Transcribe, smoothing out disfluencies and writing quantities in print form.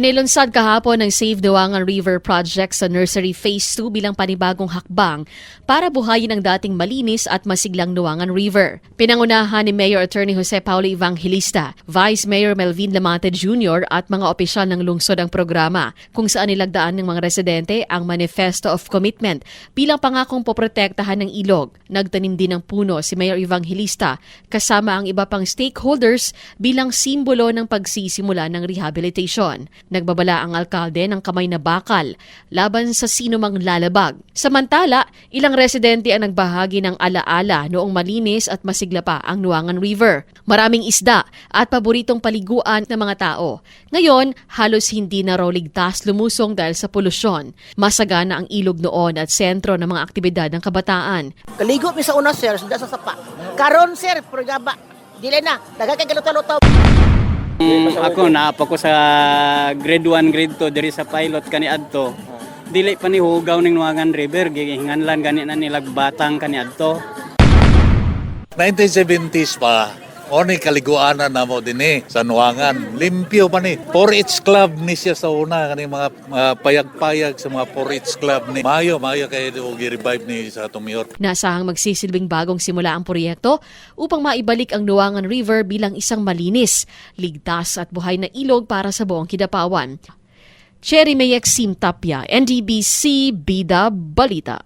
Inilunsad kahapon ng Save Duangan River Project sa Nursery Phase 2 bilang panibagong hakbang para buhayin ang dating malinis at masiglang Duangan River. Pinangunahan ni Mayor Attorney Jose Paulo Evangelista, Vice Mayor Melvin Lamate Jr. at mga opisyal ng lungsod ang programa kung saan nilagdaan ng mga residente ang Manifesto of Commitment bilang pangakong poprotektahan ng ilog. Nagtanim din ng puno si Mayor Evangelista kasama ang iba pang stakeholders bilang simbolo ng pagsisimula ng rehabilitation. Nagbabala ang alkalde ng kamay na bakal laban sa sinumang lalabag. Samantala, ilang residente ang nagbahagi ng alaala noong malinis at masigla pa ang Duangan River. Maraming isda at paboritong paliguan ng mga tao. Ngayon, halos hindi na raw ligtas lumusong dahil sa polusyon. Masagana ang ilog noon at sentro ng mga aktibidad ng kabataan. Kaligo mi sa una, sir, sa sapa. Karon, sir, purgaba. Dili na, daga kay kaluto-luto. Ako naapa ko sa grade 1, grade 2 diri sa pilot kani adto. Dili pa ni hugaw ning Duangan River, gihinganlan gani na nilag batang kani adto. 1970s pa, oni kaliguanan na mo din sa Duangan. Limpyo pa ni. 4-H Club ni siya sa una, kani mga payag-payag sa mga 4-H Club ni. Mayo kayo gi-revive ni sa Tumior. Nasahang magsisilbing bagong simula ang proyekto upang maibalik ang Duangan River bilang isang malinis, ligtas at buhay na ilog para sa buong Kidapawan. Cherry Mayek Sim Tapia, NDBC Bida Balita.